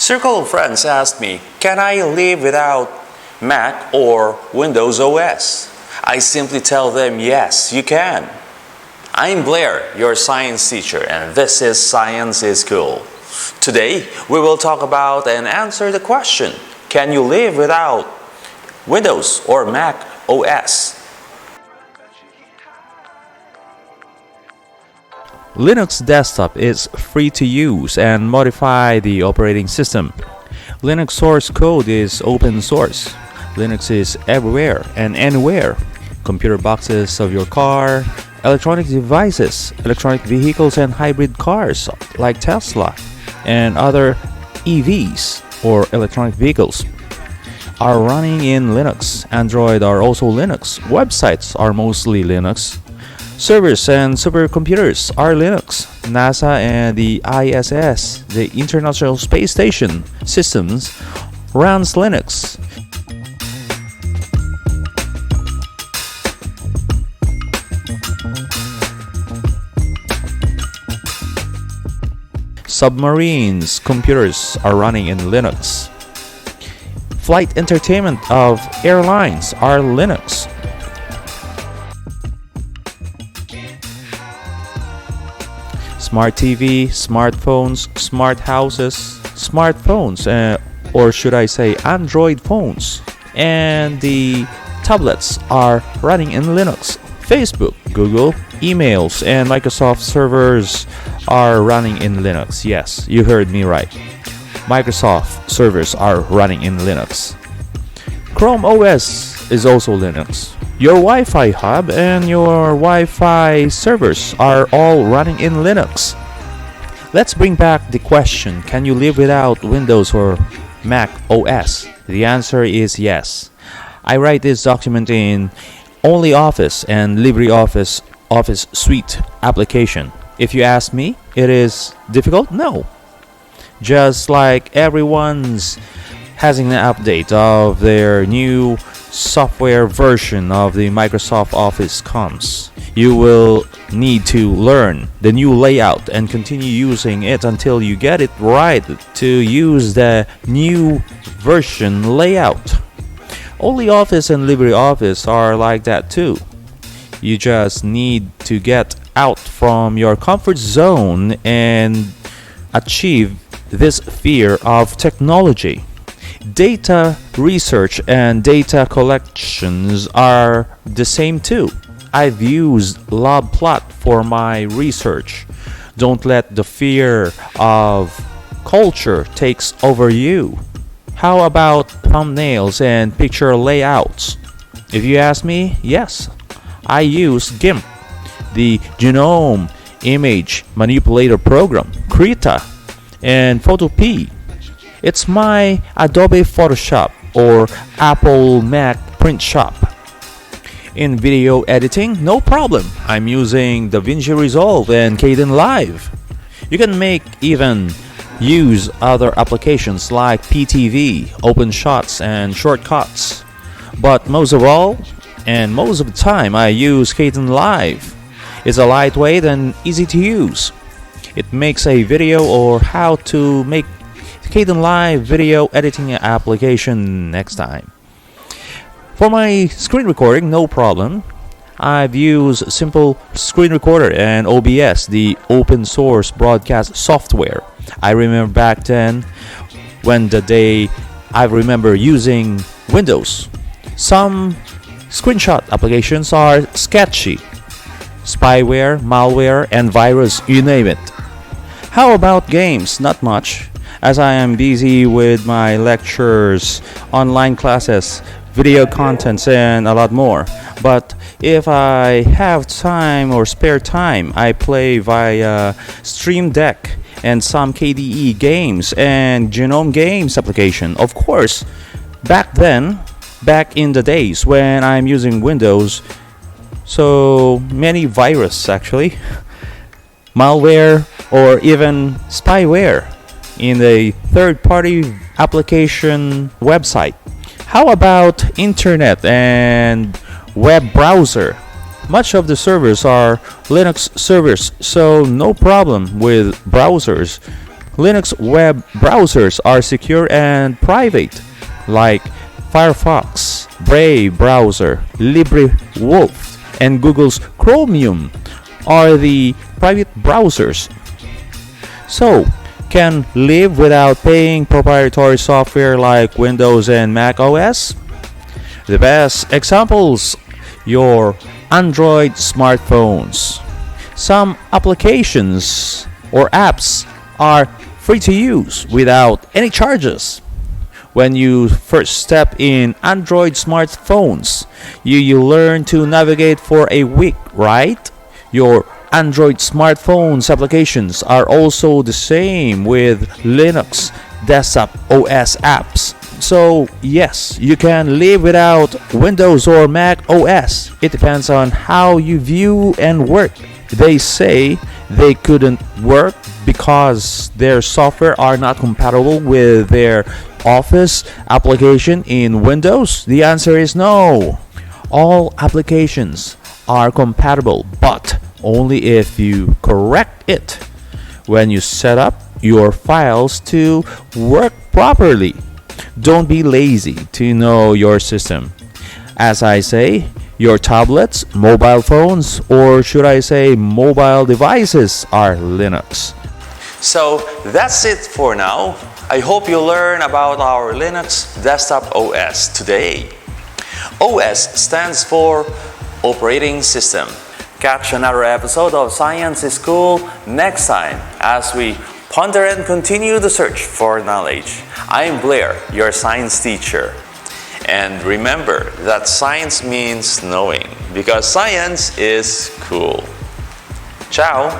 Circle of friends asked me, can I live without Mac or Windows OS? I simply tell them, yes, you can. I'm Blair, your science teacher, and this is Science is Cool. Today, we will talk about and answer the question, can you live without Windows or Mac OS? Linux desktop is free to use and modify the operating system. Linux source code is open source. Linux is everywhere and anywhere. Computer boxes of your car, electronic devices, electronic vehicles and hybrid cars like Tesla and other EVs or electronic vehicles are running in Linux. Android are also Linux. Websites are mostly Linux. Servers and supercomputers are Linux. NASA and the ISS, the International Space Station systems, runs Linux. Submarines computers are running in Linux. Flight entertainment of airlines are Linux. Smart TV, smartphones, smart houses, smartphones, or should I say Android phones, and the tablets are running in Linux. Facebook, Google, emails, and Microsoft servers are running in Linux. Yes, you heard me right. Microsoft servers are running in Linux. Chrome OS is also Linux. Your Wi-Fi hub and your Wi-Fi servers are all running in Linux. Let's bring back the question, can you live without Windows or Mac OS? The answer is yes. I write this document in OnlyOffice and LibreOffice Office Suite application. If you ask me, it is difficult? No. Just like everyone's having an update of their new software version of the Microsoft Office comes, you will need to learn the new layout and continue using it until you get it right to use the new version layout. OnlyOffice and LibreOffice are like that too. You just need to get out from your comfort zone and achieve this fear of technology. Data research and data collections are the same too. I've used LabPlot for my research. Don't let the fear of culture takes over you. How about thumbnails and picture layouts? If you ask me, yes. I use GIMP, the Genome Image Manipulator Program, Krita, and Photopea. It's my Adobe Photoshop or Apple Mac Print Shop. In video editing, no problem. I'm using DaVinci Resolve and Canon Live. You can even use other applications like PTV, OpenShots, and Shortcuts. But most of all, and most of the time, I use Canon Live. It's a lightweight and easy to use. It makes a video or how to make Canon Live video editing application next time. For my screen recording, no problem. I've used Simple Screen Recorder and OBS, the open source broadcast software. I remember back then when the day I remember using Windows. Some screenshot applications are sketchy. Spyware, malware, and virus, you name it. How about games? Not much, as I am busy with my lectures, online classes, video contents, and a lot more. But if I have time or spare time, I play via Stream Deck and some KDE games and Genome Games application. Of course, back in the days when I'm using Windows, so many viruses actually, malware, or even spyware in the third-party application website. How about internet and web browser? Much of the servers are Linux servers, so no problem with browsers. Linux web browsers are secure and private, like Firefox, Brave browser, LibreWolf, and Google's Chromium are the private browsers. So, can live without paying proprietary software like Windows and Mac OS? The best examples, your Android smartphones. Some applications or apps are free to use without any charges. When you first step in Android smartphones, you learn to navigate for a week, right? Your Android smartphones applications are also the same with Linux desktop OS apps. So yes, you can live without Windows or Mac OS. It depends on how you view and work. They say they couldn't work because their software are not compatible with their Office application in Windows. The answer is no. All applications are compatible, but only if you correct it when you set up your files to work properly. Don't be lazy to know your system. As I say, your tablets, mobile phones, or should I say mobile devices are Linux. So that's it for now. I hope you learn about our Linux desktop OS today. OS stands for Operating System. Catch another episode of Science is Cool next time as we ponder and continue the search for knowledge. I'm Blair, your science teacher. And remember that science means knowing because science is cool. Ciao!